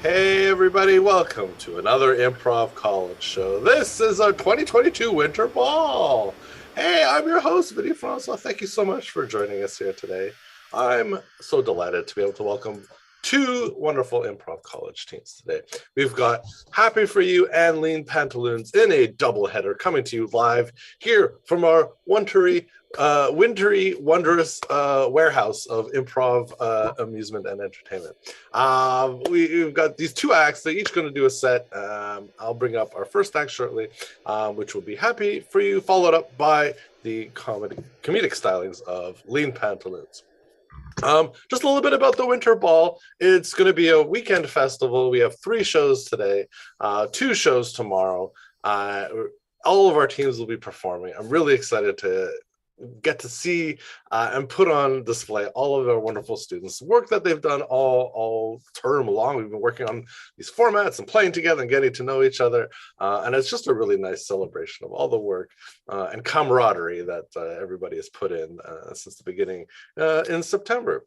Hey everybody, welcome to another Improv College show. This is our 2022 Winter Ball. Hey, I'm your host, Vinny Francois. Thank you so much for joining us here today. I'm so delighted to be able to welcome two wonderful Improv College teams today. We've got Happy For You and Lean Pantaloons in a doubleheader coming to you live here from our wintry, wondrous warehouse of improv amusement and entertainment. We've got these two acts. They're each going to do a set. I'll bring up our first act shortly, which will be Happy For You, followed up by the comedic stylings of Lean Pantaloons. Just a little bit about the Winter Ball. It's going to be a weekend festival. We have 3 shows today, 2 shows tomorrow. All of our teams will be performing. I'm really excited to get to see and put on display all of our wonderful students' work that they've done all term long. We've been working on these formats and playing together and getting to know each other. And it's just a really nice celebration of all the work and camaraderie that everybody has put in since the beginning in September.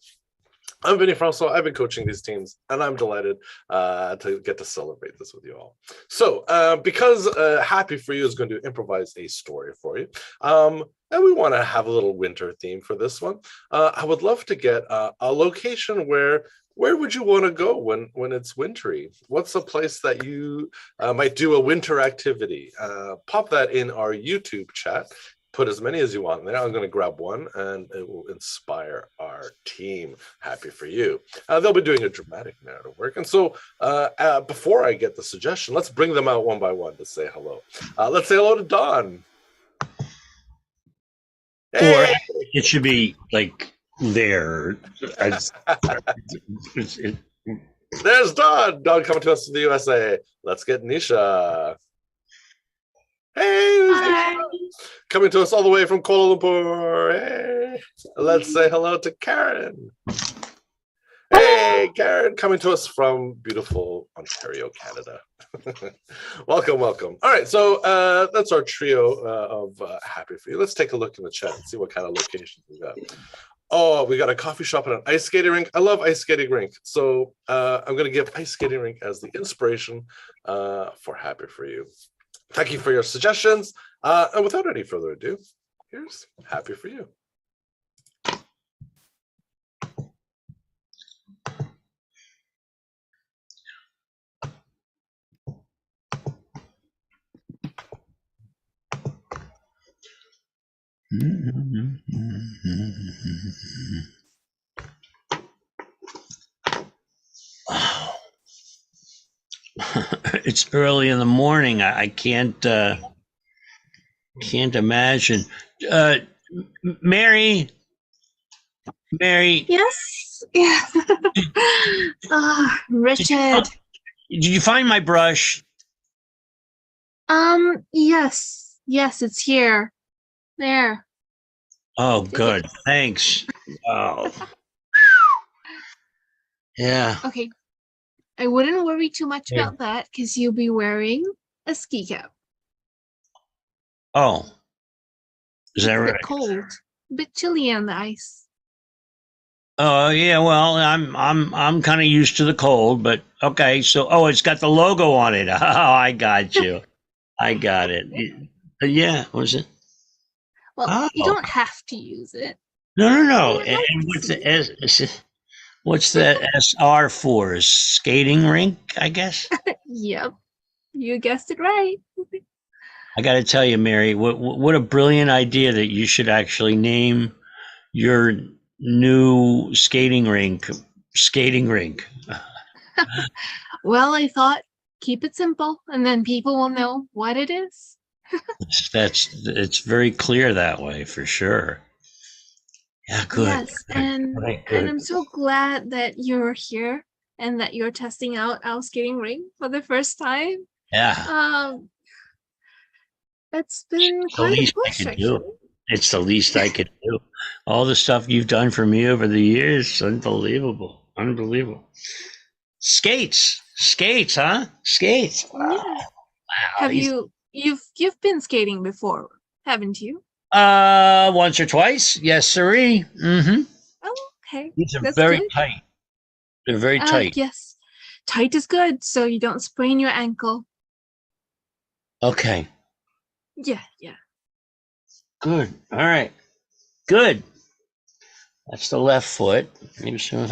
I'm Vinny Francois. I've been coaching these teams, and I'm delighted to get to celebrate this with you all. So, because Happy For You is going to improvise a story for you, and we want to have a little winter theme for this one, I would love to get a location where would you want to go when it's wintry? What's a place that you might do a winter activity? Pop that in our YouTube chat. Put as many as you want in there. I'm going to grab one, and it will inspire our team. Happy For You. They'll be doing a dramatic narrative work. And so before I get the suggestion, let's bring them out one by one to say hello. Let's say hello to Don. Hey! Or it should be like there. There's Don. Don coming to us from the USA. Let's get Nisha. Hey, hi. Coming to us all the way from Kuala Lumpur. Hey, let's say hello to Karen. Hey, Karen, coming to us from beautiful Ontario, Canada. Welcome. All right, so that's our trio of Happy For You. Let's take a look in the chat and see what kind of locations we got. Oh, we got a coffee shop and an ice skating rink. I love ice skating rink. So I'm going to give ice skating rink as the inspiration for Happy For You. Thank you for your suggestions. And without any further ado, here's Happy For You. Wow. It's early in the morning. I can't imagine. Mary. Yes. Yeah. Richard. Did you find my brush? Yes. Yes, it's here. There. Oh, good. Thanks. Oh. Yeah. Okay. I wouldn't worry too much about that because you'll be wearing a ski cap. Oh. Is that right? A bit cold. A bit chilly on the ice. Oh yeah, well, I'm kind of used to the cold, but okay. So, it's got the logo on it. Oh, I got you. I got it. Yeah, what was it? Well, you don't have to use it. No. And what's the SR for? Skating rink, I guess. Yep, you guessed it right. I got to tell you, Mary, what a brilliant idea that you should actually name your new skating rink. Well, I thought keep it simple, and then people will know what it is. It's very clear that way for sure. Yeah, good. Yes, and I'm so glad that you're here and that you're testing out our skating rink for the first time. Yeah. It's been quite a push, actually. It's the least I could do. All the stuff you've done for me over the years, unbelievable. Skates, huh? Skates. Wow. Yeah. Wow. Have you've been skating before, haven't you? Once or twice. Yes, sirree. Mm-hmm. Oh, okay. These are That's very good. tight. They're very tight. Yes. tight is good, so you don't sprain your ankle. Okay. Yeah. Good. All right. Good. That's the left foot. Maybe show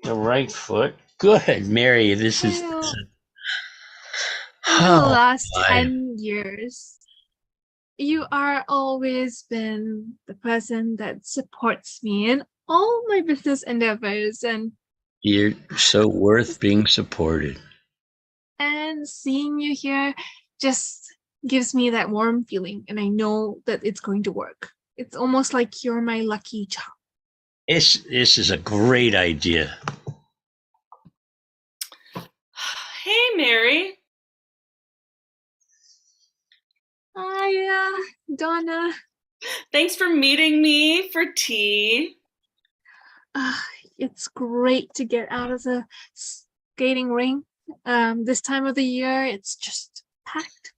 the right foot. Good, Mary. This is. Well, over the Oh, last boy. 10 years, you are always been the person that supports me in all my business endeavors, and You're so worth being supported. seeing you here just gives me that warm feeling, and I know that it's going to work. It's almost like you're my lucky charm. This is a great idea. Hey, Mary. Hi, Donna. Thanks for meeting me for tea. It's great to get out of the skating rink. This time of the year, it's just packed.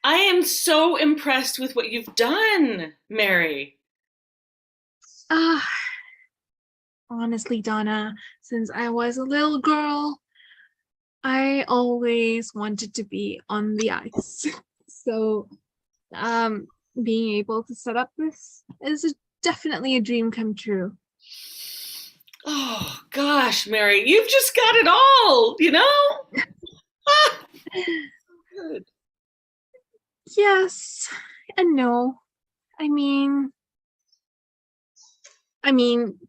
I am so impressed with what you've done, Mary. Honestly, Donna, since I was a little girl, I always wanted to be on the ice. So, being able to set up this is definitely a dream come true. Oh, gosh, Mary, you've just got it all, you know? Good. Yes and no. I mean,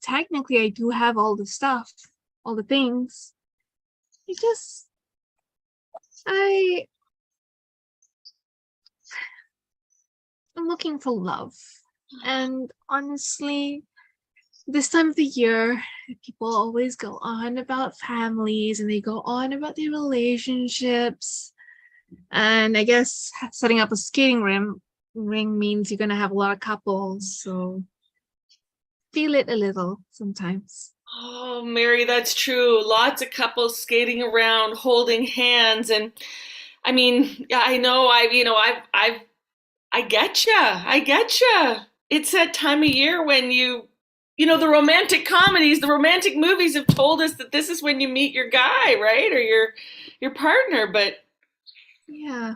technically, I do have all the stuff, all the things. I'm looking for love. And honestly, this time of the year, people always go on about families and they go on about their relationships. And I guess setting up a skating ring means you're going to have a lot of couples. So feel it a little sometimes. Oh, Mary, that's true. Lots of couples skating around, holding hands, and I mean, I know, I get ya. I get ya. It's that time of year when the romantic comedies, the romantic movies have told us that this is when you meet your guy, right, or your partner. But Yeah,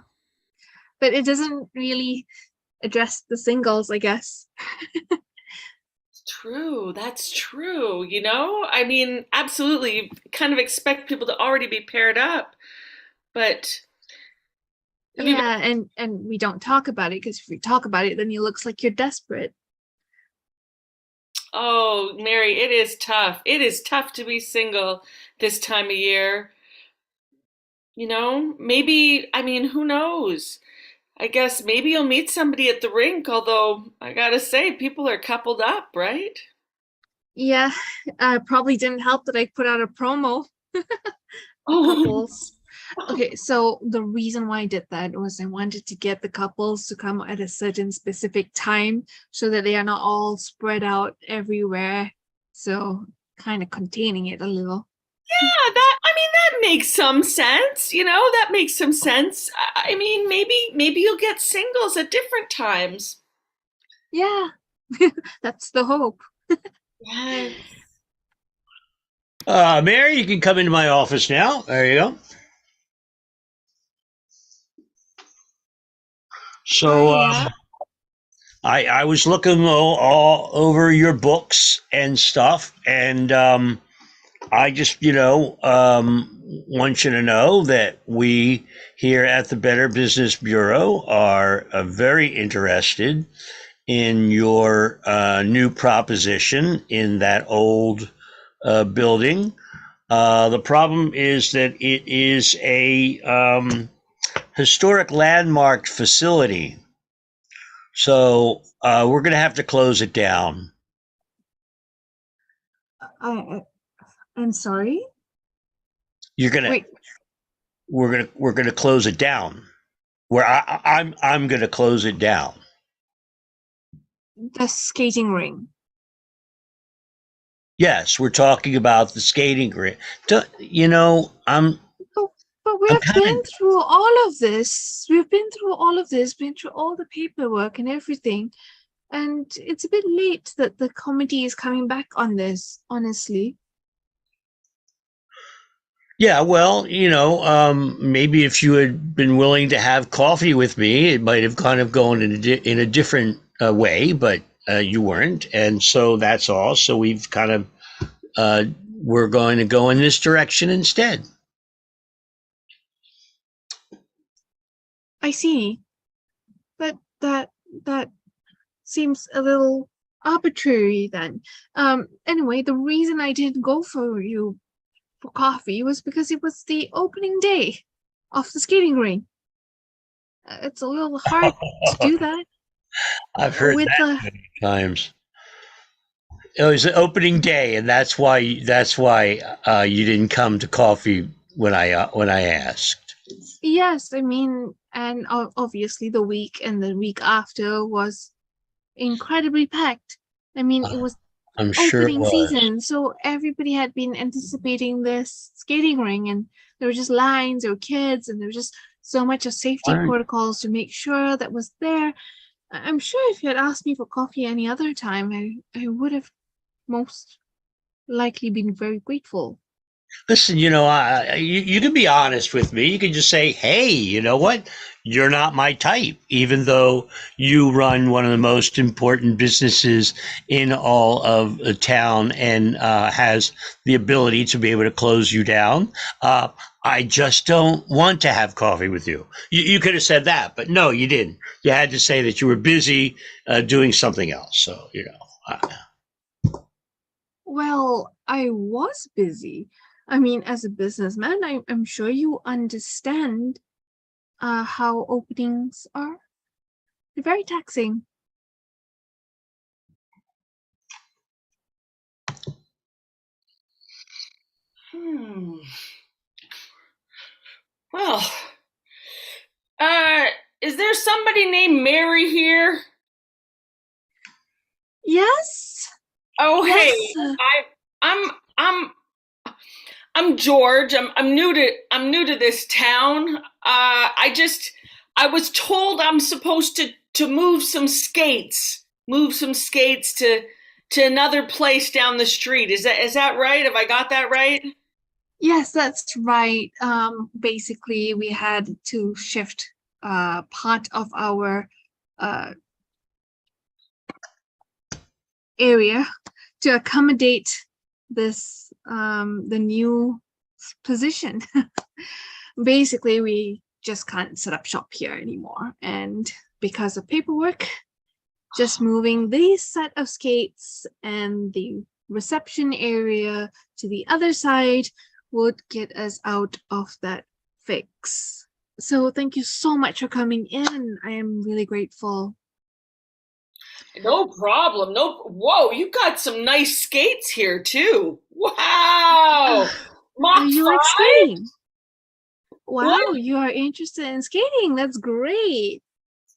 but it doesn't really address the singles, I guess. true, that's true. I mean, absolutely. You kind of expect people to already be paired up, but have you been? Yeah, and we don't talk about it because if we talk about it, then it looks like you're desperate. Oh, Mary, it is tough. It is tough to be single this time of year. Maybe, I mean, who knows? I guess maybe you'll meet somebody at the rink, although I gotta say, people are coupled up, right? Yeah, probably didn't help that I put out a promo for Oh, couples. Okay, so the reason why I did that was I wanted to get the couples to come at a certain specific time so that they are not all spread out everywhere. So kind of containing it a little. yeah, that makes some sense. That makes some sense. I mean, maybe you'll get singles at different times. Yeah, that's the hope. Yes. Mary, you can come into my office now. There you go. So, Yeah. I was looking all over your books and stuff, and I just, want you to know that we here at the Better Business Bureau are very interested in your new proposition in that old building. The problem is that it is a historic landmark facility. So we're going to have to close it down. I'm sorry. You're gonna. Wait. We're gonna close it down. I'm gonna close it down. The skating ring. Yes, we're talking about the skating rink. I'm. But we I'm have been through all of this. We've been through all of this, been through all the paperwork and everything. And it's a bit late that the committee is coming back on this, honestly. Yeah, well, maybe if you had been willing to have coffee with me, it might have kind of gone in a different way, but you weren't, and so that's all. So we've kind of uh, we're going to go in this direction instead. I see. But that seems a little arbitrary then. Anyway, the reason I didn't go for you for coffee was because it was the opening day of the skating rink. It's a little hard to do that I've heard with that the many times. It was the opening day, and that's why you didn't come to coffee when I asked. yes, I mean, and obviously the week and the week after was incredibly packed. I mean, it was I'm sure it opening was. season, so everybody had been anticipating this skating ring, and there were just lines, there were kids, and there was just so much of safety Right. protocols to make sure that was there. I'm sure if you had asked me for coffee any other time, I would have most likely been very grateful. Listen, you can be honest with me. You can just say, "Hey, you know what? You're not my type," even though you run one of the most important businesses in all of the town and has the ability to be able to close you down. I just don't want to have coffee with you. You could have said that, but no, you didn't. You had to say that you were busy doing something else. So, Well, I was busy. I mean, as a businessman, I'm sure you understand how openings are. They're very taxing. Hmm. Well, uh, is there somebody named Mary here? Yes, Oh, yes. hey, I'm I'm George. I'm new to this town. I was told I'm supposed to move some skates to another place down the street. Is that right? Have I got that right? Yes, that's right. Basically, we had to shift part of our uh, area to accommodate this the new position. Basically, we just can't set up shop here anymore, and because of paperwork, just moving this set of skates and the reception area to the other side would get us out of that fix. So thank you so much for coming in. I am really grateful. No problem. No. Whoa, you got some nice skates here too. Wow. Mach You like 5? skating? What? Wow, you are interested in skating. That's great.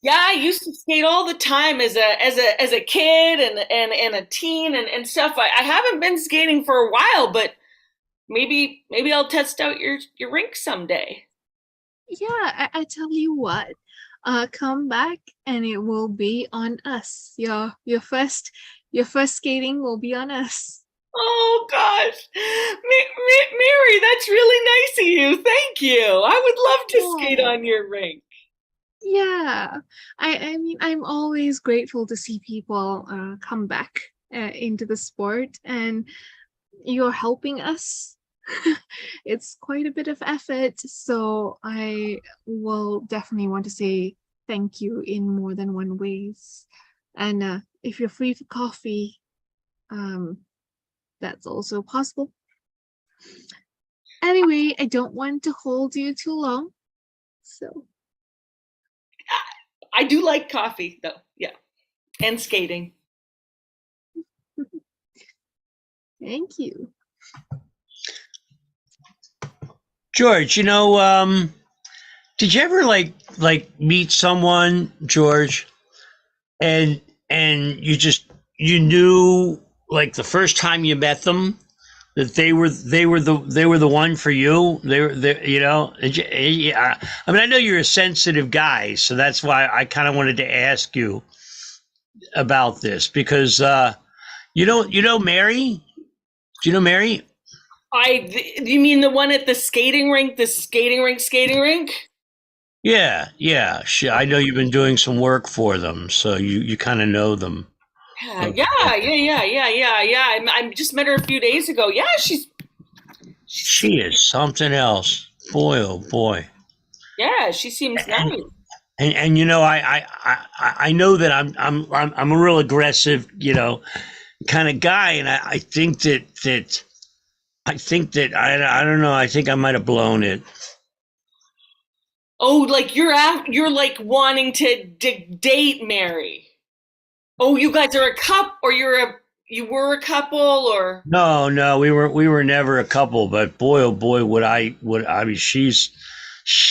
Yeah, I used to skate all the time as a kid and a teen and stuff. I haven't been skating for a while, but maybe I'll test out your rink someday. Yeah, I tell you what. Come back and it will be on us. Your first skating will be on us. Oh gosh, Mary, that's really nice of you. Thank you. I would love to skate Oh, on your rink. yeah. I mean, I'm always grateful to see people come back into the sport, and you're helping us. It's quite a bit of effort, so I will definitely want to say thank you in more than one ways. And if you're free for coffee, um, that's also possible. Anyway, I don't want to hold you too long, so I do like coffee though. Yeah, and skating. thank you. George, did you ever like meet someone, George, and you knew like the first time you met them that they were the one for you. Yeah. I mean, I know you're a sensitive guy, so that's why I kind of wanted to ask you about this because you know Mary. Do you know Mary? You mean the one at the skating rink? The skating rink? Yeah, yeah. I know you've been doing some work for them, so you kind of know them. Yeah, yeah. I just met her a few days ago. Yeah, She is something else. Boy, oh boy. yeah, she seems nice. And you know, I know that I'm a real aggressive, kind of guy, and I think that I don't know. I think I might have blown it. Oh, like you're like wanting to date Mary. Oh, you guys are a couple, or you were a couple, or No, we were never a couple. But boy, oh boy, I mean, she,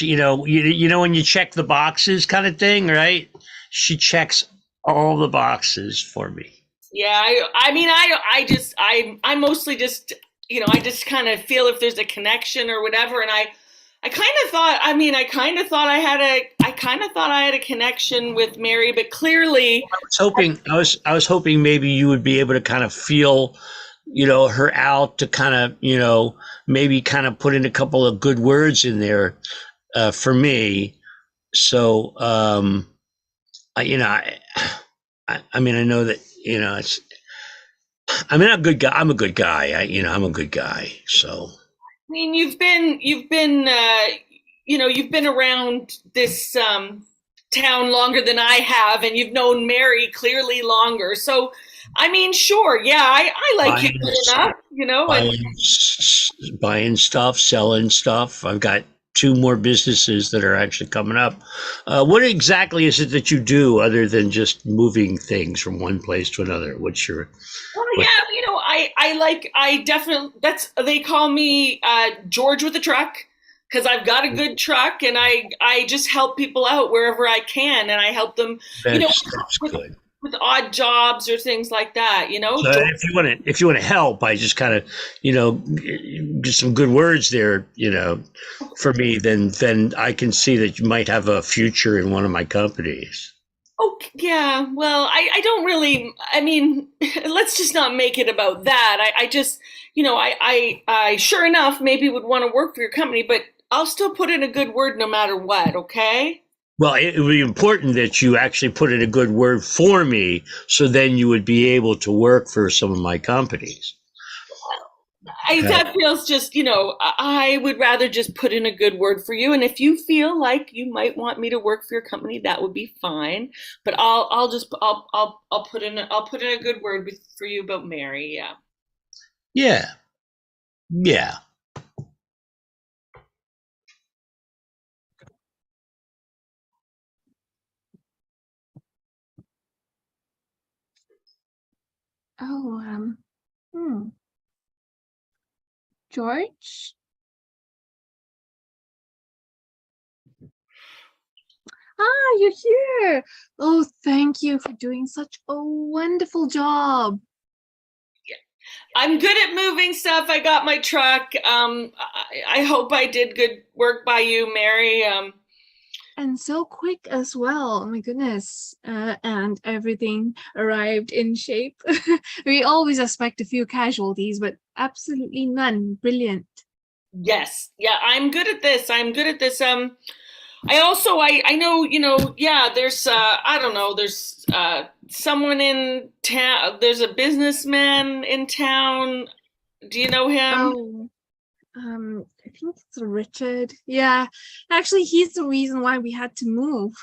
you know when you check the boxes, kind of thing, right? She checks all the boxes for me. yeah. I mean, I mostly just I just kind of feel if there's a connection or whatever, and I kind of thought. I mean, I kind of thought I had a connection with Mary, but clearly, I was hoping maybe you would be able to kind of feel, her out to kind of, maybe kind of put in a couple of good words in there for me. So, I mean, I know that, it's, I mean, I'm a good guy. I'm a good guy. I'm a good guy. So, I mean, you've been around this town longer than I have, and you've known Mary clearly longer. So, I mean, sure, yeah, I like you good enough, and buying stuff, selling stuff. I've got two more businesses that are actually coming up. What exactly is it that you do other than just moving things from one place to another? What's your? well, yeah, I definitely they call me George with a truck because I've got a good truck, and I just help people out wherever I can, and I help them, That's good. with odd jobs or things like that, So if you want to help, I just kind of, get some good words there, for me, then I can see that you might have a future in one of my companies. Oh, yeah. Well, I don't really, I mean, let's just not make it about that. I just, I sure enough maybe would want to work for your company, but I'll still put in a good word no matter what, okay? Well, it would be important that you actually put in a good word for me, so then you would be able to work for some of my companies. That feels just, I would rather just put in a good word for you. And if you feel like you might want me to work for your company, that would be fine. But I'll put in a good word for you about Mary. Yeah. Yeah. Yeah. Oh, George? Ah, you're here. Oh, thank you for doing such a wonderful job. I'm good at moving stuff. I got my truck. I hope I did good work by you, Mary. And so quick as well. Oh my goodness. And everything arrived in shape. We always expect a few casualties, but absolutely none. Brilliant. Yes. Yeah, I'm good at this. I also I know, yeah, there's I don't know, there's someone in town, there's a businessman in town. Do you know him? Oh, I think it's Richard. Yeah, actually, he's the reason why we had to move.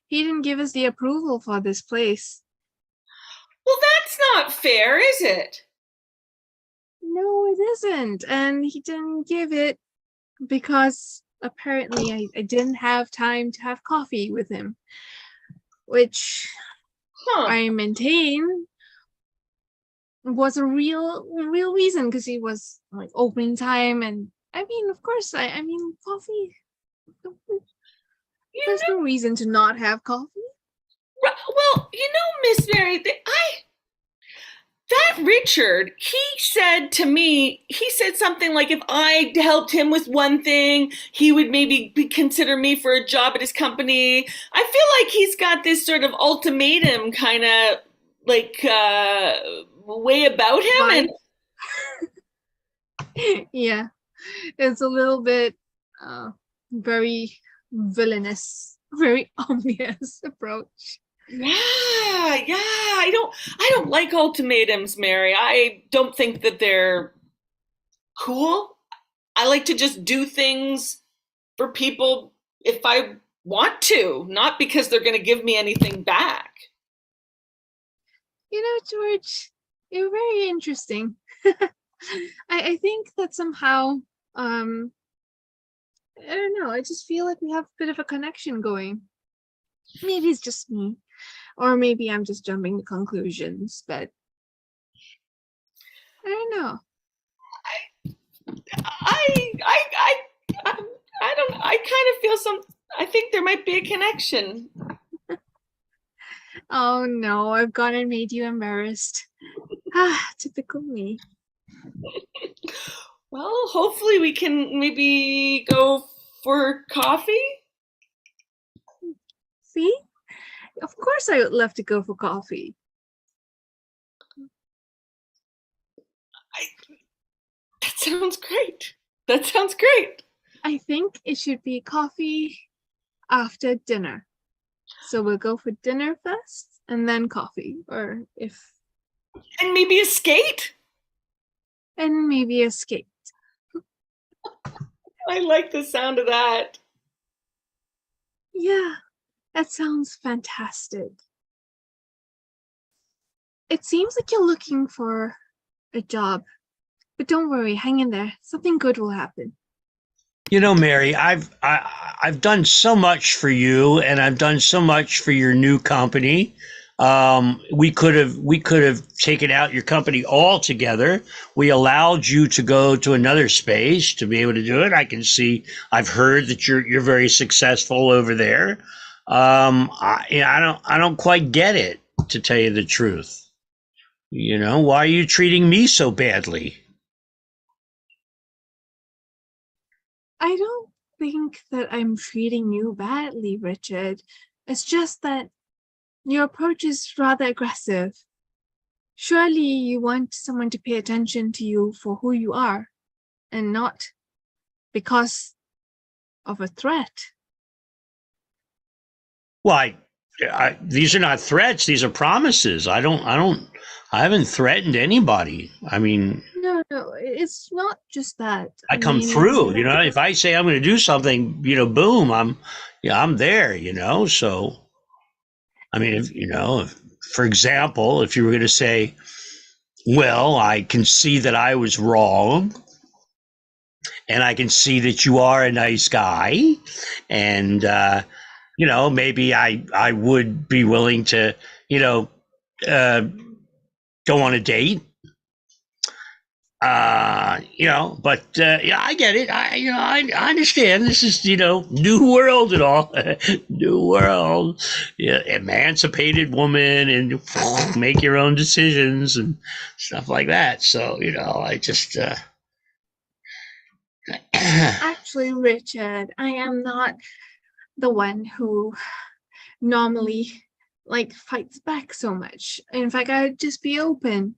He didn't give us the approval for this place. Well, that's not fair, is it? No, it isn't. And he didn't give it because apparently I didn't have time to have coffee with him, which I maintain was a real reason, because he was like opening time, and I mean, of course, I mean, coffee. There's no reason to not have coffee. Well, Miss Mary, that Richard, he said to me, he said something like if I helped him with one thing, he would maybe consider me for a job at his company. I feel like he's got this sort of ultimatum kind of like way about him. Right. And Yeah, it's a little bit very villainous, very ominous approach. Yeah, I don't like ultimatums, Mary. I don't think that they're cool. I like to just do things for people if I want to, not because they're going to give me anything back. You know, George, you're very interesting. I think that somehow, I don't know, I just feel like we have a bit of a connection going. Maybe it's just me, or maybe I'm just jumping to conclusions, but I don't know. I I don't. I kind of feel some. I think there might be a connection. Oh no, I've gone and made you embarrassed. Ah, typical me. Well, hopefully we can maybe go for coffee. See? Of course I would love to go for coffee. That sounds great. That sounds great. I think it should be coffee after dinner. So we'll go for dinner first and then coffee, or if And maybe a skate. and maybe a skate. I like the sound of that. Yeah, that sounds fantastic. It seems like you're looking for a job, but don't worry, hang in there. Something good will happen. You know, Mary, I've done so much for you, and I've done so much for your new company. We could have taken out your company altogether. We allowed you to go to another space to be able to do it. I've heard that you're very successful over there. I don't quite get it, to tell you the truth. You know, why are you treating me so badly? I don't think that I'm treating you badly, Richard. It's just that your approach is rather aggressive. Surely you want someone to pay attention to you for who you are and not because of a threat. Well, these are not threats. These are promises. I haven't threatened anybody. I mean, No, it's not just that. I come mean, through, you know, if I say I'm going to do something, you know, boom, I'm there, you know? So, I mean, for example, if you were going to say, well, I can see that I was wrong, and I can see that you are a nice guy, and, you know, maybe I would be willing to, you know, go on a date. You know, but yeah, I get it. I understand. This is, you know, new world and all. New world. Yeah, emancipated woman, and make your own decisions and stuff like that. So, you know, I just actually, Richard, I am not the one who normally like fights back so much. In fact, I'd just be open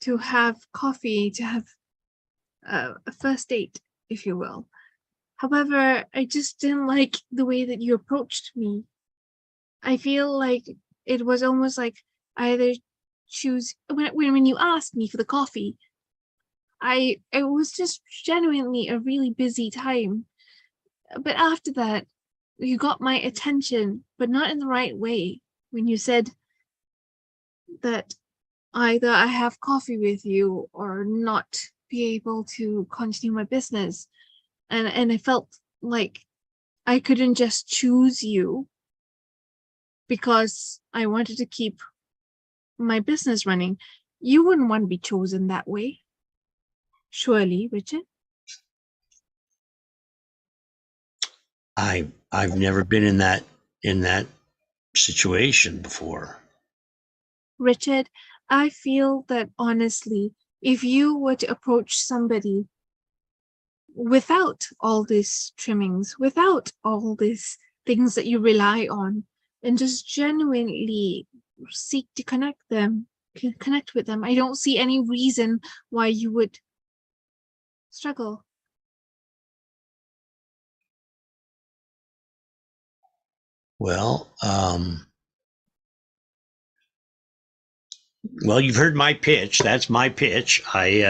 to have coffee, to have a first date, if you will. However, I just didn't like the way that you approached me. I feel like it was almost like either choose when you asked me for the coffee. It was just genuinely a really busy time. But after that, you got my attention, but not in the right way. When you said that either I have coffee with you or not be able to continue my business. And I felt like I couldn't just choose you because I wanted to keep my business running. You wouldn't want to be chosen that way. Surely, Richard? I've never been in that situation before. Richard, I feel that honestly, if you were to approach somebody without all these trimmings, without all these things that you rely on, and just genuinely seek to connect with them, I don't see any reason why you would struggle? Well, well, you've heard my pitch. That's my pitch. I'm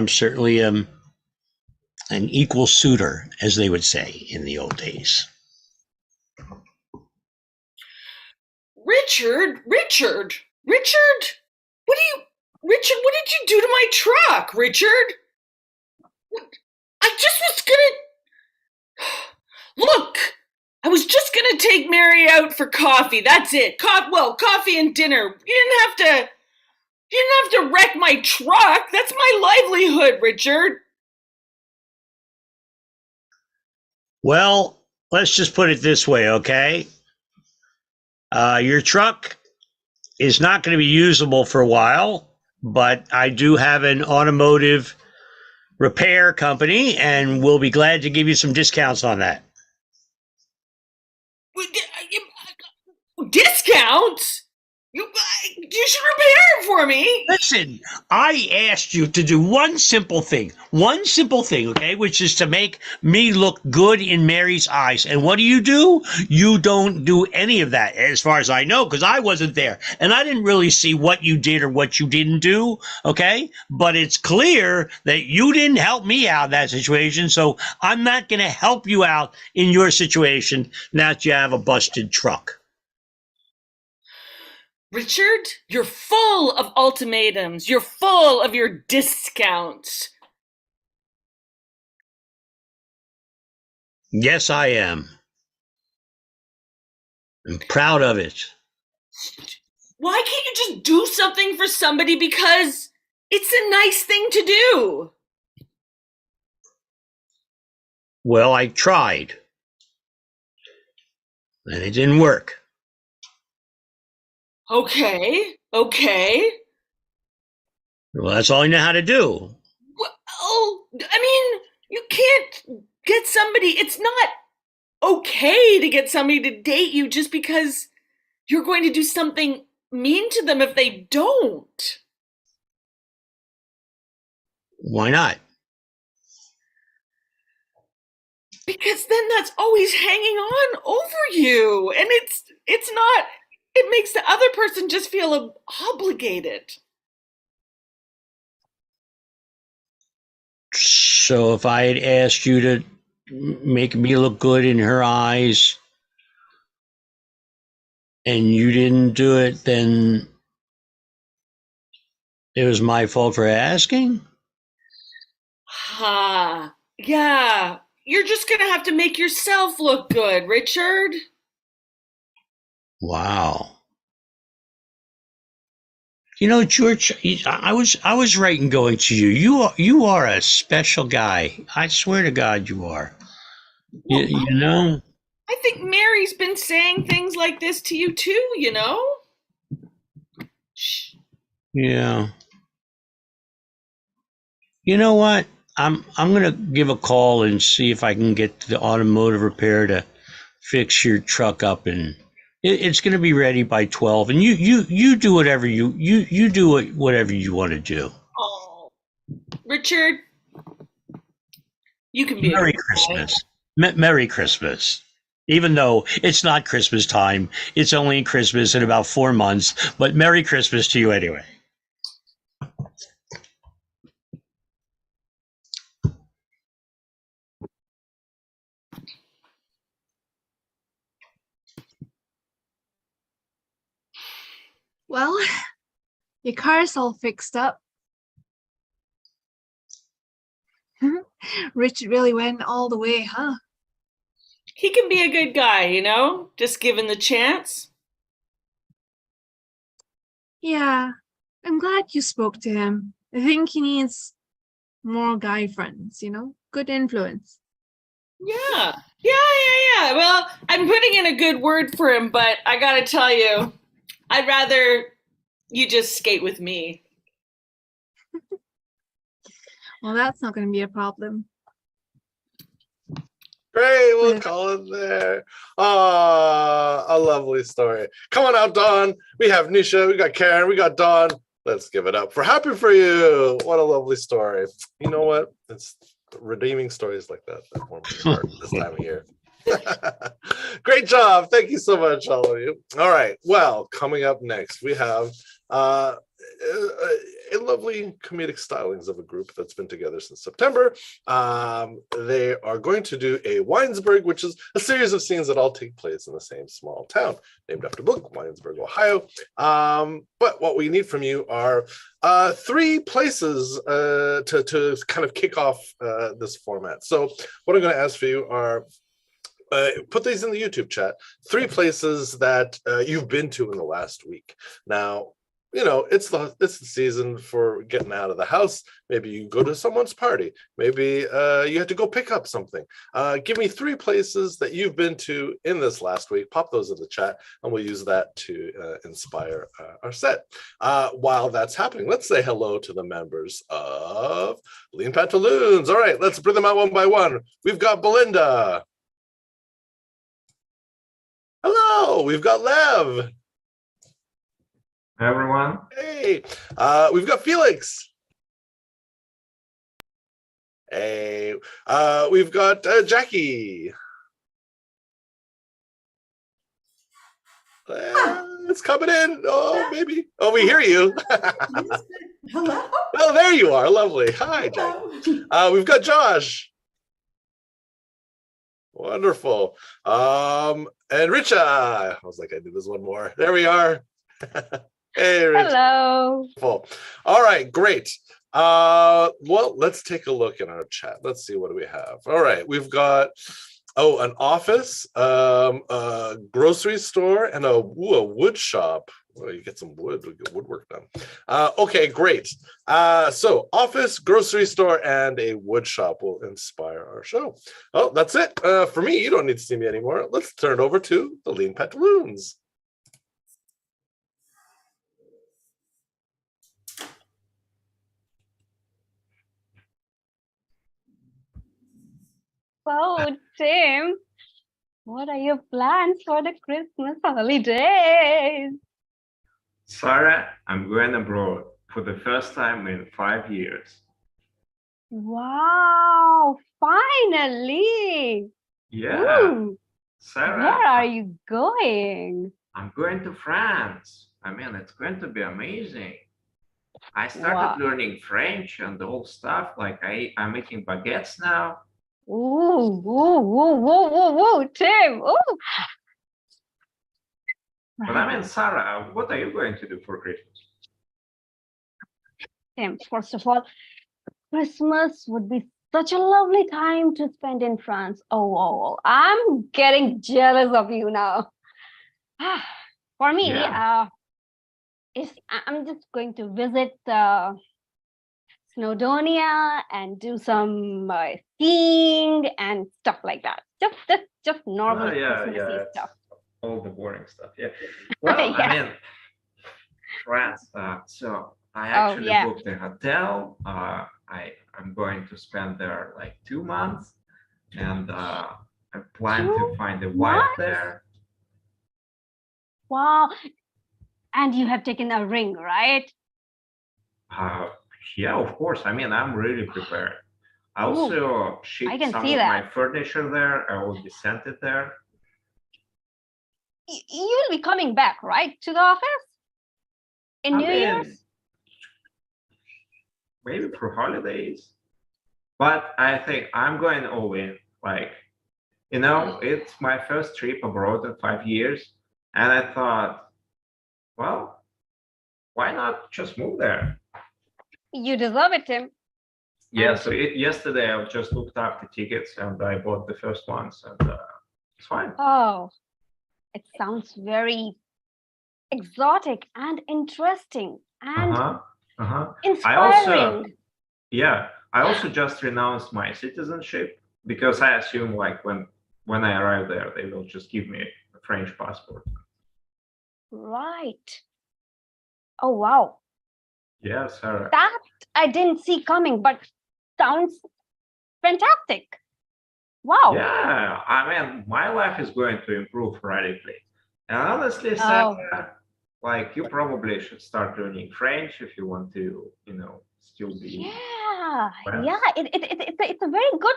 certainly an equal suitor, as they would say in the old days. Richard, what did you do to my truck, Richard? I just was gonna look. I was just gonna take Mary out for coffee. That's it. Coffee and dinner. You didn't have to wreck my truck. That's my livelihood, Richard. Well, let's just put it this way, okay? Your truck is not going to be usable for a while, but I do have an automotive repair company, and we'll be glad to give you some discounts on that. Discounts? You should repair it for me. Listen, I asked you to do one simple thing, okay, which is to make me look good in Mary's eyes. And what do? You don't do any of that, as far as I know, because I wasn't there. And I didn't really see what you did or what you didn't do, okay? But it's clear that you didn't help me out in that situation, so I'm not going to help you out in your situation now that you have a busted truck. Richard, you're full of ultimatums. You're full of your discounts. Yes, I am. I'm proud of it. Why can't you just do something for somebody because it's a nice thing to do? Well, I tried. And it didn't work. Okay. Well, that's all I know how to do. Well, I mean, you can't get somebody. It's not okay to get somebody to date you just because you're going to do something mean to them if they don't. Why not? Because then that's always hanging on over you. And it's not, it makes the other person just feel obligated. So if I had asked you to make me look good in her eyes and you didn't do it, then it was my fault for asking? Yeah. You're just going to have to make yourself look good, Richard. Wow. You know, George, I was right in going to you. You are a special guy. I swear to God, you are. Well, you know? I think Mary's been saying things like this to you too, you know? Shh. Yeah. You know what? I'm gonna give a call and see if I can get the automotive repair to fix your truck up, and it's gonna be ready by 12. And you do whatever you do whatever you want to do. Oh, Richard, you can be Merry Christmas. Merry Christmas. Even though it's not Christmas time, it's only Christmas in about 4 months. But Merry Christmas to you anyway. Well, your car's all fixed up. Richard really went all the way, huh? He can be a good guy, you know, just given the chance. Yeah, I'm glad you spoke to him. I think he needs more guy friends, you know? Good influence. Yeah. Well, I'm putting in a good word for him, but I gotta tell you, I'd rather you just skate with me. Well, that's not going to be a problem. Great, we'll call it there. A lovely story. Come on out, Dawn. We have Nisha, we got Karen, we got Dawn. Let's give it up for Happy for You. What a lovely story. You know what? It's redeeming stories like that warm my heart this time of year. Great job. Thank you so much, all of you. All right. Well, coming up next, we have a lovely comedic stylings of a group that's been together since September. They are going to do a Winesburg, which is a series of scenes that all take place in the same small town named after book, Winesburg, Ohio. But what we need from you are 3 places to kind of kick off this format. So what I'm going to ask for you are put these in the YouTube chat. 3 places that you've been to in the last week. Now, you know, it's the season for getting out of the house. Maybe you go to someone's party. Maybe you had to go pick up something. Give me 3 places that you've been to in this last week. Pop those in the chat, and we'll use that to inspire our set. While that's happening, let's say hello to the members of Lean Pantaloons. All right, let's bring them out one by one. We've got Belinda. Hello, we've got Lev. Hi, everyone. Hey, we've got Felix. Hey, we've got Jackie. It's coming in. Oh, maybe. Oh, we hear you. Hello. Oh, there you are. Lovely. Hi, Jackie. We've got Josh. Wonderful. And Richa. I was like, I knew there's one more. There we are. Hey, Richa. Hello. All right, great. Well, let's take a look in our chat. Let's see, what do we have? All right, we've got an office, a grocery store, and a wood shop. Well, you get some wood, we get woodwork done. Okay, great. So office, grocery store, and a wood shop will inspire our show. Oh, that's it. For me, you don't need to see me anymore. Let's turn it over to the Lean Pantaloons. So, Tim, what are your plans for the Christmas holidays? Sarah, I'm going abroad for the first time in 5 years. Wow, finally. Yeah, Ooh, Sarah, where are you going? I'm going to France. I mean, it's going to be amazing. I started Wow. learning French and all stuff. Like I'm making baguettes now. Ooh, Tim. Ooh. But I mean, Sarah, what are you going to do for Christmas? Tim, first of all, Christmas would be such a lovely time to spend in France. Oh, I'm getting jealous of you now. For me, Yeah. I'm just going to visit Snowdonia and do some skiing and stuff like that. Just normal Christmassy stuff. All the boring stuff. Yeah. Well, Yeah. I mean, France. So I actually booked a hotel. I'm going to spend there like 2 months, and I plan to find a wife there. Wow. And you have taken a ring, right? Yeah, of course. I mean, I'm really prepared. I also shipped some of my furniture there. I will be sent it there. You'll be coming back, right, to the office in New Year's? Maybe for holidays. But I think I'm going all in. Like, you know, it's my first trip abroad in 5 years. And I thought, well, why not just move there? You deserve it, Tim. Yeah, so yesterday I just looked up the tickets and I bought the first ones, and it's fine. Oh, it sounds very exotic and interesting and inspiring. I also just renounced my citizenship because I assume like when I arrive there, they will just give me a French passport. Right. Oh, wow. Yeah, Sarah. That I didn't see coming, but sounds fantastic. Wow. Yeah, I mean, my life is going to improve radically. And honestly, Sarah, like you probably should start learning French if you want to, still be Yeah, friends. yeah, it's a very good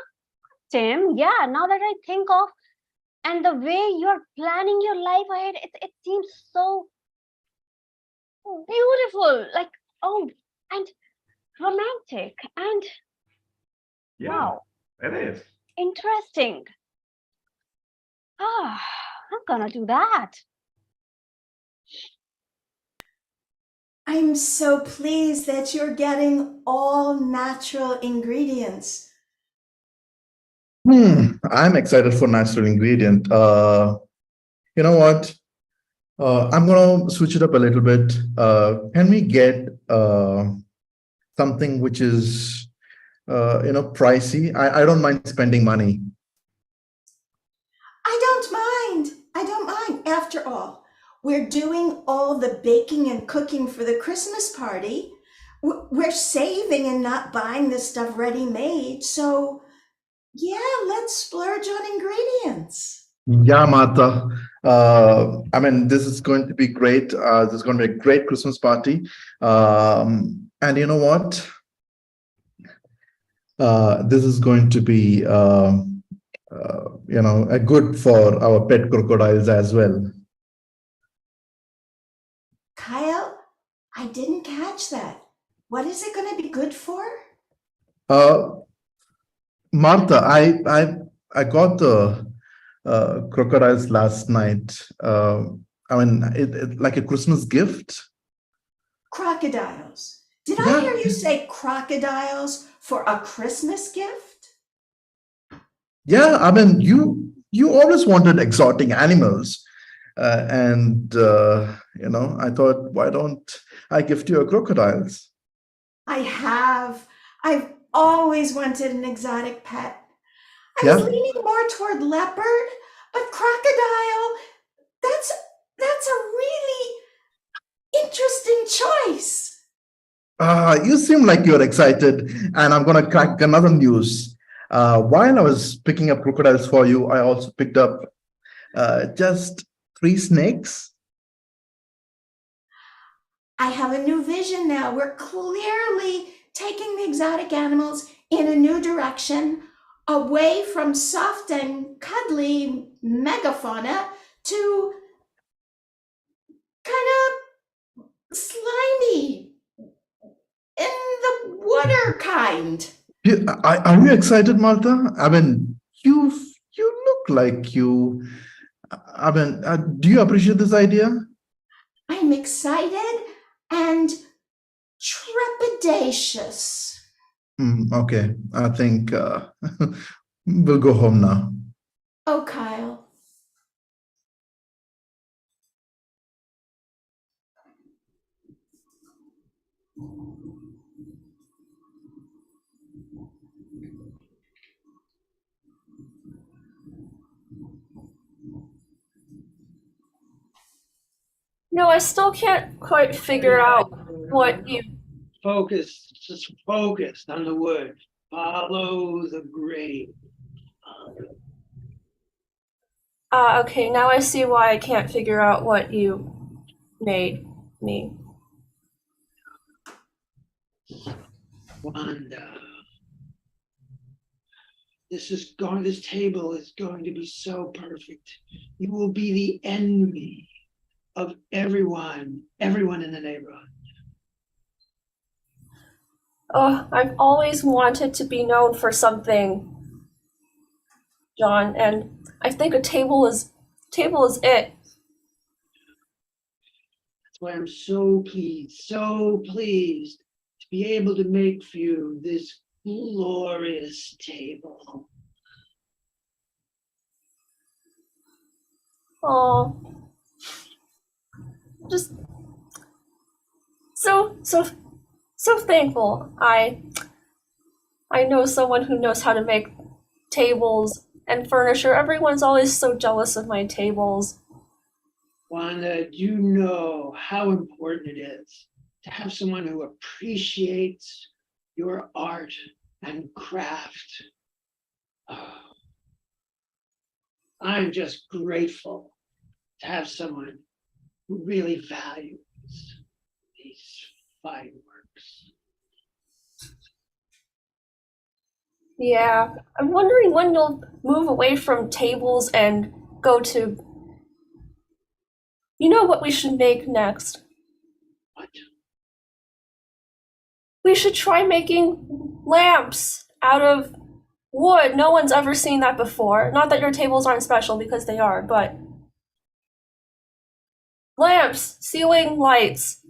Tim. Yeah, now that I think of, and the way you're planning your life ahead, it seems so beautiful. Like, oh, and romantic, and Yeah, wow, it is. interesting. Ah, I'm gonna do that. I'm so pleased that you're getting all natural ingredients. I'm excited for natural ingredient. You know what? I'm gonna switch it up a little bit. Can we get something which is pricey? I don't mind spending money. I don't mind. I don't mind. After all, we're doing all the baking and cooking for the Christmas party. We're saving and not buying this stuff ready made. So, yeah, let's splurge on ingredients. Yeah, Martha. I mean, this is going to be great. This is going to be a great Christmas party. And you know what? This is going to be, a good for our pet crocodiles as well. Kyle, I didn't catch that. What is it going to be good for? Martha, I got the crocodiles last night. I mean, it like a Christmas gift. Crocodiles. Did I Yeah. hear you say crocodiles for a Christmas gift? Yeah, I mean, you always wanted exotic animals, and I thought, why don't I gift you a crocodiles? I have. I've always wanted an exotic pet. I was Yeah. leaning more toward leopard, but crocodile, that's a really interesting choice. You seem like you're excited, and I'm gonna crack another news. While I was picking up crocodiles for you, I also picked up just 3 snakes. I have a new vision now. We're clearly taking the exotic animals in a new direction, away from soft and cuddly megafauna to kind of slimy in the water kind. Are you excited, Martha? I mean, you look like you. I mean, do you appreciate this idea? I'm excited and trepidatious. Okay, I think we'll go home now. Oh, Kyle. No, I still can't quite figure out what you. Focus, just focused on the word. Follow the grave. Okay, now I see why I can't figure out what you made me. Wanda. This table is going to be so perfect. You will be the envy of everyone in the neighborhood. Oh, I've always wanted to be known for something, John, and I think a table is it. That's why I'm so pleased to be able to make for you this glorious table. Oh, just so thankful. I know someone who knows how to make tables and furniture. Everyone's always so jealous of my tables. Wanda, you know how important it is to have someone who appreciates your art and craft. Oh, I'm just grateful to have someone who really values these fireworks. Yeah, I'm wondering when you'll move away from tables and go to. You know what we should make next? What? We should try making lamps out of wood. No one's ever seen that before. Not that your tables aren't special, because they are, but lamps, ceiling lights.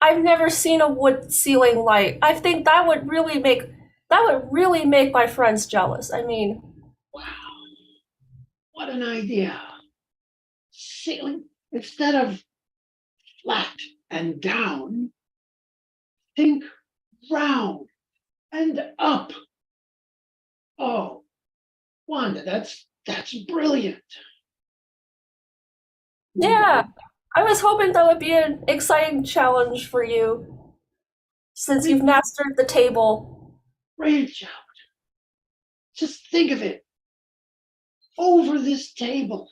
I've never seen a wood ceiling light. I think that would really make my friends jealous. I mean, Wow, what an idea. Ceiling, instead of flat and down, think round and up. Oh, Wanda, that's brilliant. yeah, I was hoping that would be an exciting challenge for you, since you've mastered the table. Branch out. Just think of it. Over this table,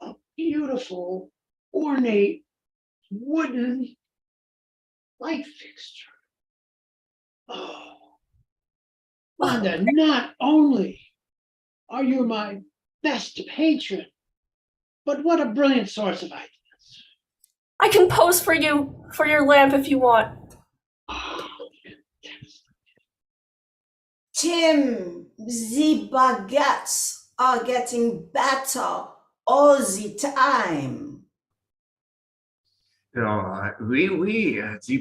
a beautiful, ornate, wooden light fixture. Oh, Wanda, not only are you my best patron, but what a brilliant source of ideas. I can pose for you for your lamp if you want. Oh, fantastic. Tim, the baguettes are getting better all the time. The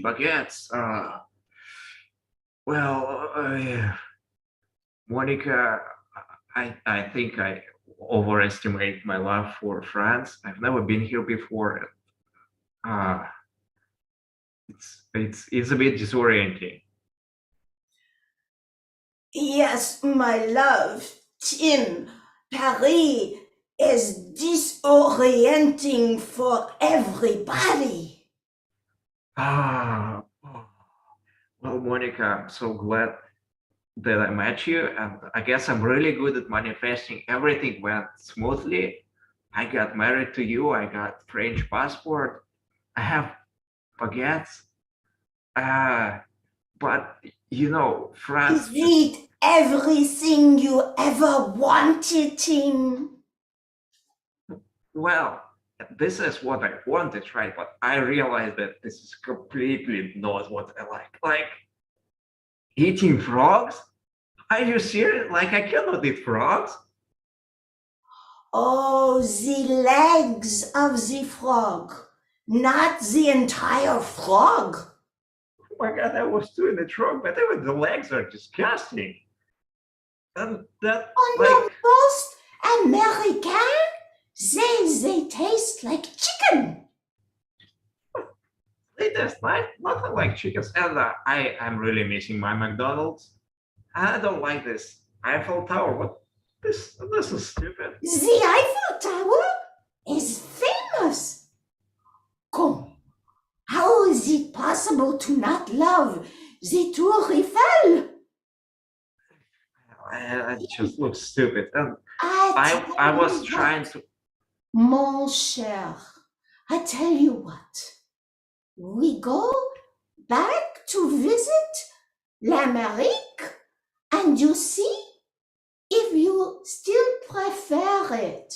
baguettes. Monica, I think I overestimate my love for France. I've never been here before. It's a bit disorienting. Yes, my love, Tim, Paris is disorienting for everybody. Oh. Well, Monica, I'm so glad that I met you, and I guess I'm really good at manifesting. Everything went smoothly. I got married to you. I got French passport. I have baguettes. But France. Is it everything you ever wanted, Tim? Well, this is what I wanted, right? But I realized that this is completely not what I like. Like eating frogs? Are you serious? Like I cannot eat frogs? Oh, the legs of the frog, not the entire frog. Oh my God, I was doing it wrong, but even the legs are disgusting. And that, On like, the most American, they taste like chicken. they taste like nothing like chickens. And I'm really missing my McDonald's. I don't like this Eiffel Tower. What? This is stupid. The Eiffel Tower is famous. Come, how is it possible to not love the Tour Eiffel? It just looks stupid. And I I tell was you trying what, to. Mon cher, I tell you what, we go back to visit l'Amérique and you see if you still prefer it.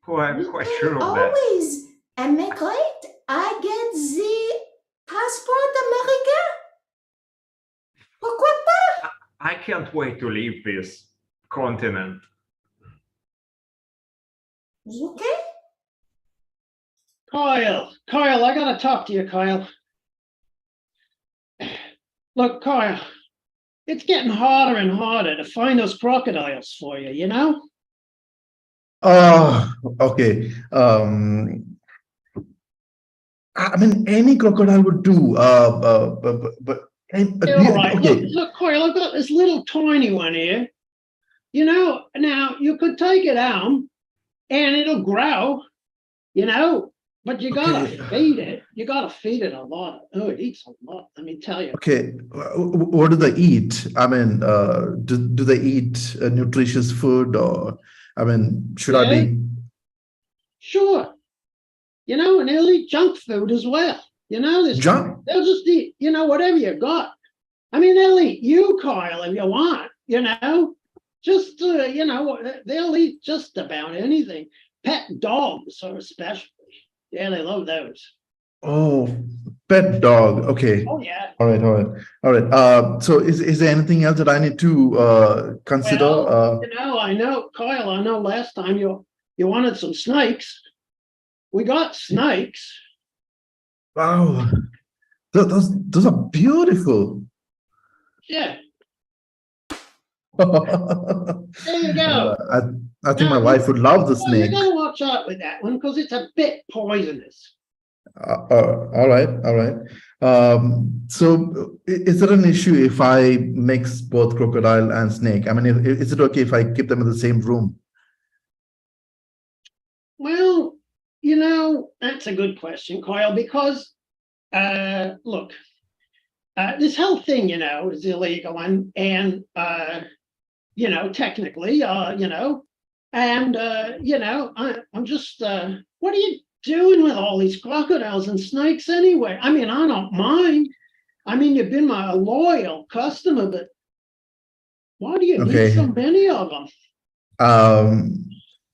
Oh, I'm You quite can sure of that. always emigrate. I get the passport américain. Pourquoi pas? I can't wait to leave this continent. Okay? Kyle, I gotta talk to you, Kyle. Look, Kyle, it's getting harder and harder to find those crocodiles for you, you know? Okay. I mean, any crocodile would do. All right, Okay. look, Kyle, I've got this little tiny one here. You know, now you could take it out and it'll grow, you know, but you gotta Okay. feed it. You gotta feed it a lot. Oh, it eats a lot, let me tell you. Okay, what do they eat? I mean, do they eat nutritious food, or I mean, should I Yeah. be? Sure. and they'll eat junk food as well. Junk? They'll just eat, whatever you got. I mean, they'll eat you, Kyle, if you want, just, they'll eat just about anything. Pet dogs are especially. Yeah, they love those. Oh, pet dog. Okay. Oh, yeah. All right. All right. All right. So is there anything else that I need to consider? Well, I know, Kyle, I know last time you wanted some snakes. We got snakes. Wow. Those are beautiful. Yeah, There you go. I think my Now, wife would love the well, you snake. gotta watch out with that one because it's a bit poisonous. All right, all right. So is it an issue if I mix both crocodile and snake? I mean, is it okay if I keep them in the same room? Well, that's a good question, Kyle, because look, this whole thing, is illegal and technically, and I'm just what are you doing with all these crocodiles and snakes anyway? I mean, I don't mind. I mean, you've been my loyal customer, but why do you need so many of them?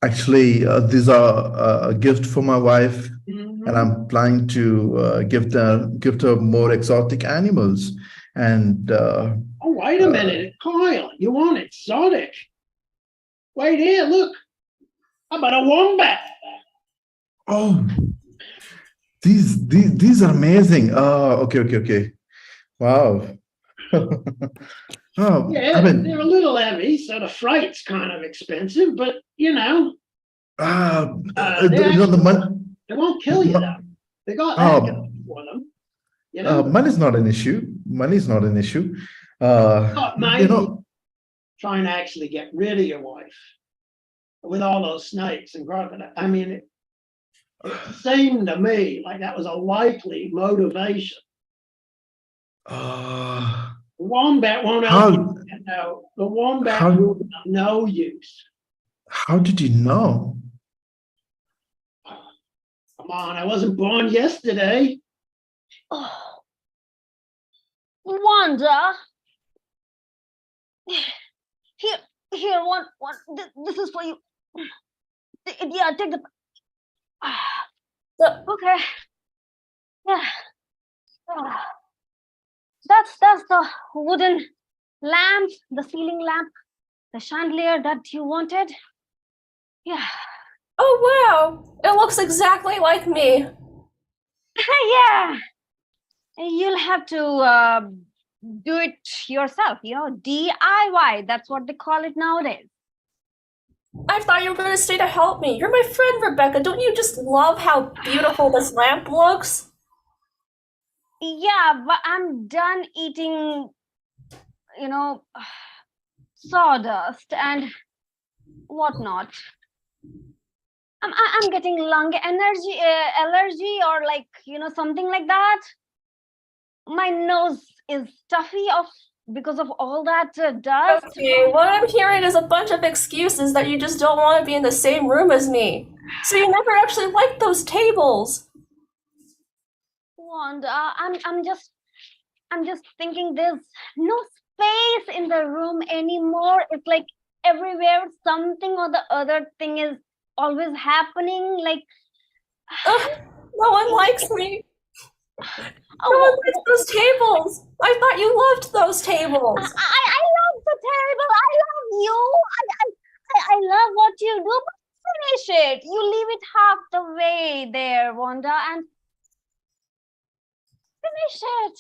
Actually, these are a gift for my wife, and I'm planning to give her more exotic animals. And oh, wait a minute, Kyle, you want exotic? Wait here, look. How about a wombat? Oh, these are amazing. Okay. Wow. Oh, Yeah, I mean, they're a little heavy, so the freight's kind of expensive, but the they won't kill you though. They got that going for them. money's not an issue. Money's not an issue. Trying to actually get rid of your wife with all those snakes and crocodiles. I mean, it seemed to me like that was a likely motivation. The wombat won't help you. The wombat will no use. How did you know? Come on, I wasn't born yesterday. Oh, Wanda. Here, one. This is for you. Yeah, take the. Okay. Yeah. That's the wooden lamp, the ceiling lamp, the chandelier that you wanted. Yeah. Oh, wow. It looks exactly like me. Yeah. You'll have to do it yourself, DIY. That's what they call it nowadays. I thought you were going to stay to help me. You're my friend, Rebecca. Don't you just love how beautiful this lamp looks? Yeah, but I'm done eating, sawdust and whatnot. I'm getting lung allergy or something like that. My nose is stuffy because of all that dust. Okay, what I'm hearing is a bunch of excuses that you just don't want to be in the same room as me. So you never actually liked those tables. Wanda, I'm just thinking there's no space in the room anymore. It's like everywhere something or the other thing is always happening. Like no one likes me. No one likes those tables. I thought you loved those tables. I love the table. I love you. I love what you do. But finish it. You leave it half the way there, Wanda, and finish it.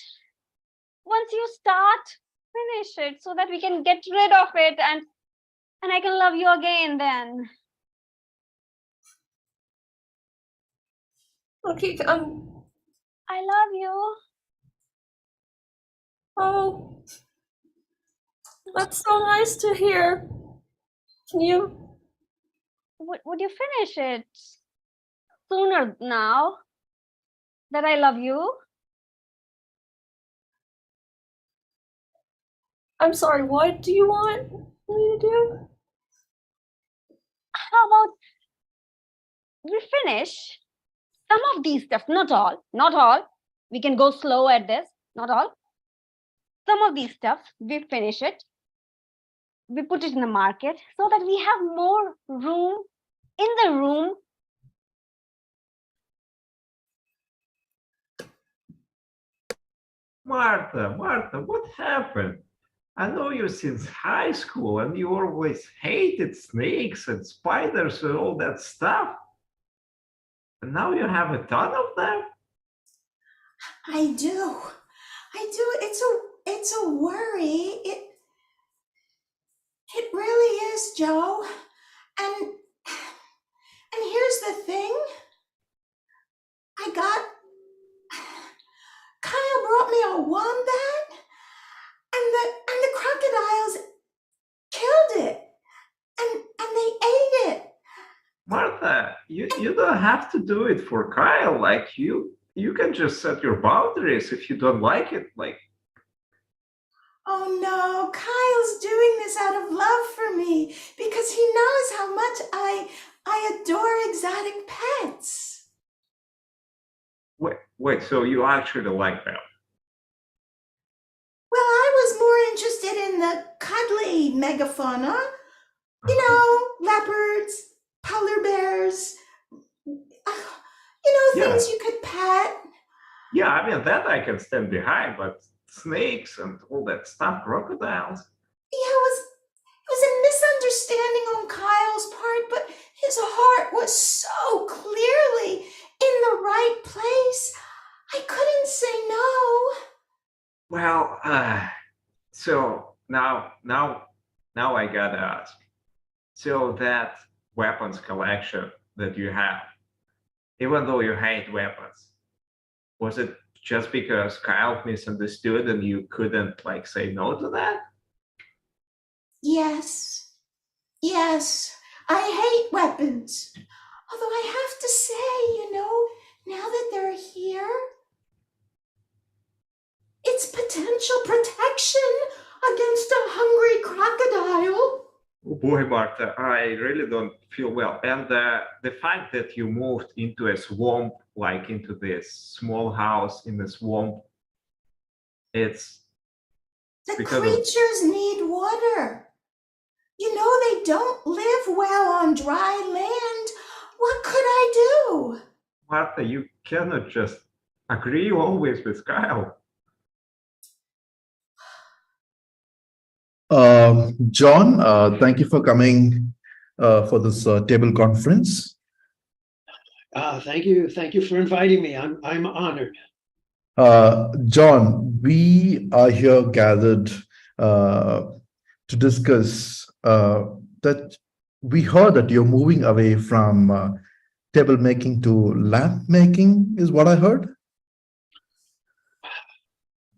Once you start, finish it so that we can get rid of it and I can love you again then. Okay, I love you. Oh, that's so nice to hear. Can you? Would you finish it sooner now that I love you? I'm sorry, what do you want me to do? How about we finish some of these stuff, not all, not all. We can go slow at this, not all. Some of these stuff, we finish it. We put it in the market so that we have more room in the room. Martha, what happened? I know you since high school and you always hated snakes and spiders and all that stuff. And now you have a ton of them? I do. It's a worry. It really is, Joe. And here's the thing. Kyle brought me a wombat, and the crocodiles killed it, and they ate it. Martha, you don't have to do it for Kyle. Like you can just set your boundaries if you don't like it. Like, oh no, Kyle's doing this out of love for me because he knows how much I adore exotic pets. wait, so you actually like them? Well, I was more interested in the cuddly megafauna. You know, leopards, polar bears, things you could pet. Yeah, I mean, that I can stand behind, but snakes and all that stuff, crocodiles. Yeah, it was a misunderstanding on Kyle's part, but his heart was so clearly in the right place. I couldn't say no. Well, so now I gotta ask. So that weapons collection that you have, even though you hate weapons, was it just because Kyle misunderstood and you couldn't like say no to that? Yes, I hate weapons. Although I have to say, now that they're here, it's potential protection against a hungry crocodile. Oh boy, Martha, I really don't feel well. And the fact that you moved into a swamp, like into this small house in the swamp, it's The because of creatures need water. They don't live well on dry land. What could I do? Martha, you cannot just agree always with Kyle. John, thank you for coming for this table conference. Thank you for inviting me. I'm honored. John, we are here gathered to discuss that we heard that you're moving away from table making to lamp making, is what I heard.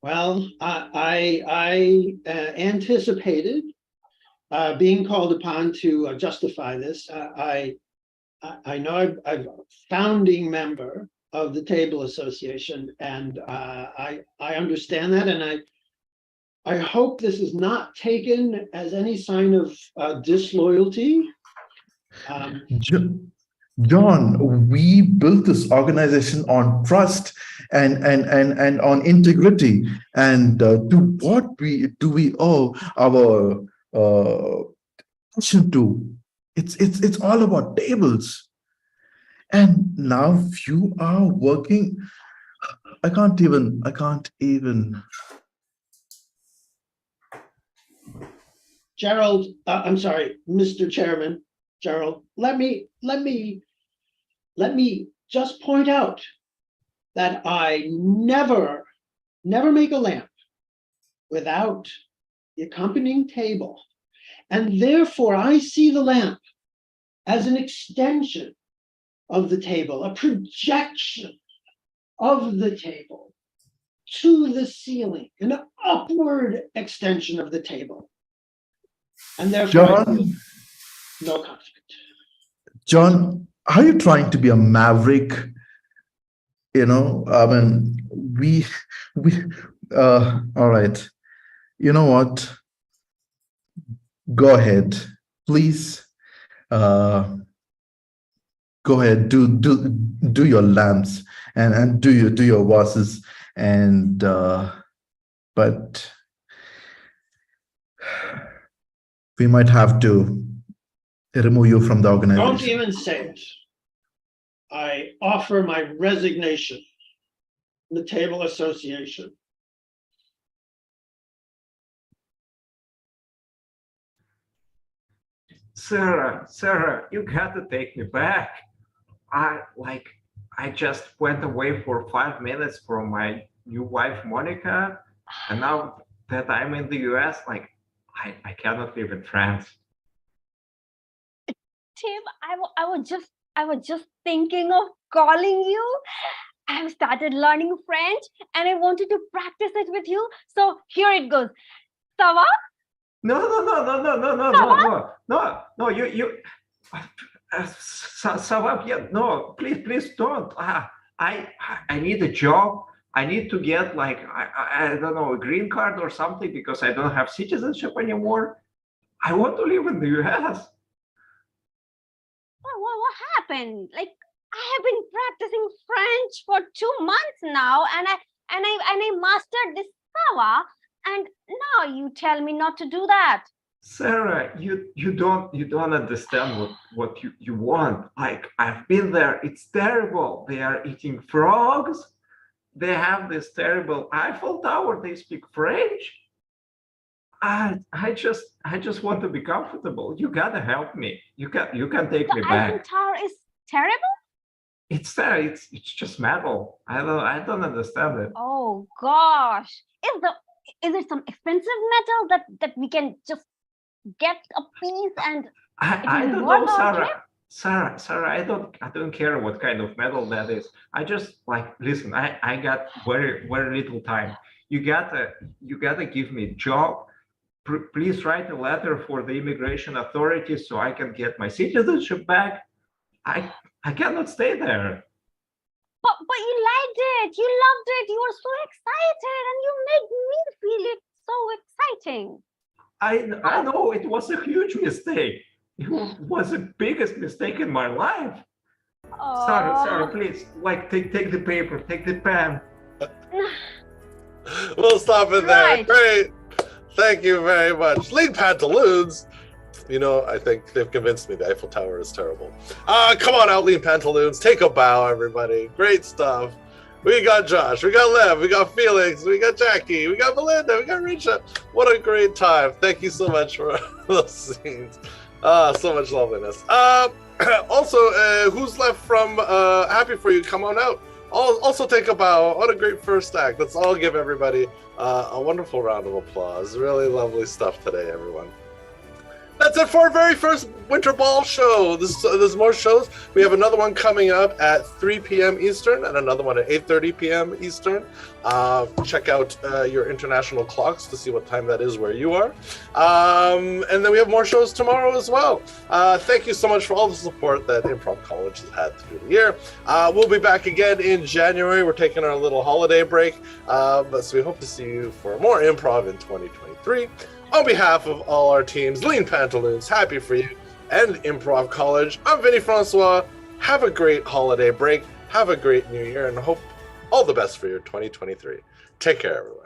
Well, I anticipated being called upon to justify this. I know I'm a founding member of the Table Association, and I understand that, and I hope this is not taken as any sign of disloyalty. John, we built this organization on trust and on integrity. And to what do we owe our passion to? It's all about tables. And now you are working. I can't even. Gerald, I'm sorry, Mr. Chairman, Gerald, let me just point out that I never make a lamp without the accompanying table. And therefore I see the lamp as an extension of the table, a projection of the table to the ceiling, an upward extension of the table. And therefore, John, no conflict. John, are you trying to be a maverick? I mean, we all right. You know what? Go ahead, please. go ahead, do your lamps and do your verses, and but we might have to remove you from the Don't organization. even say it. I offer my resignation from the Table Association. Sarah, you got to take me back. I just went away for 5 minutes from my new wife, Monica. And now that I'm in the US, like, I cannot live in France. Tim, I was just thinking of calling you. I've started learning French and I wanted to practice it with you. So here it goes. Ça va? No, you, no, please don't. I need a job. I need to get like, I don't know, a green card or something because I don't have citizenship anymore. I want to live in the US. What happened? Like, I have been practicing French for 2 months now, and I mastered this ça va, and now you tell me not to do that. Sarah, you don't understand what you want. Like, I've been there. It's terrible. They are eating frogs. They have this terrible Eiffel Tower. They speak French. I just want to be comfortable. You gotta help me. You can take me The back. Eiffel Tower is terrible? It's there. It's just metal. I don't understand it. Oh gosh. Is it some expensive metal that we can just get a piece and I will don't work know, out Sarah. here? Sarah, I don't care what kind of metal that is. I just like, listen, I got very little time. You gotta give me a job. Please write a letter for the immigration authorities so I can get my citizenship back. I cannot stay there. But you liked it. You loved it. You were so excited, and you made me feel it so exciting. I know it was a huge mistake. It was the biggest mistake in my life. Sarah, please, like, take the paper, take the pen. We'll stop it there. Right. Great. Thank you very much. Lean Pantaloons. You know, I think they've convinced me the Eiffel Tower is terrible. Come on out, Lean Pantaloons. Take a bow, everybody. Great stuff. We got Josh, we got Lev, we got Felix, we got Jackie, we got Belinda, we got Richa. What a great time. Thank you so much for those scenes. So much loveliness. Also, who's left from Happy For You? Come on out. Also take a bow. What a great first act. Let's all give everybody a wonderful round of applause. Really lovely stuff today, everyone. That's it for our very first Winter Ball show. There's more shows. We have another one coming up at 3 p.m. Eastern and another one at 8:30 p.m. Eastern. Check out your international clocks to see what time that is where you are. And then we have more shows tomorrow as well. Thank you so much for all the support that Improv College has had through the year. We'll be back again in January. We're taking our little holiday break. So we hope to see you for more improv in 2023. On behalf of all our teams, Lean Pantaloons, Happy For You, and Improv College, I'm Vinny Francois. Have a great holiday break. Have a great new year, and hope all the best for your 2023. Take care, everyone.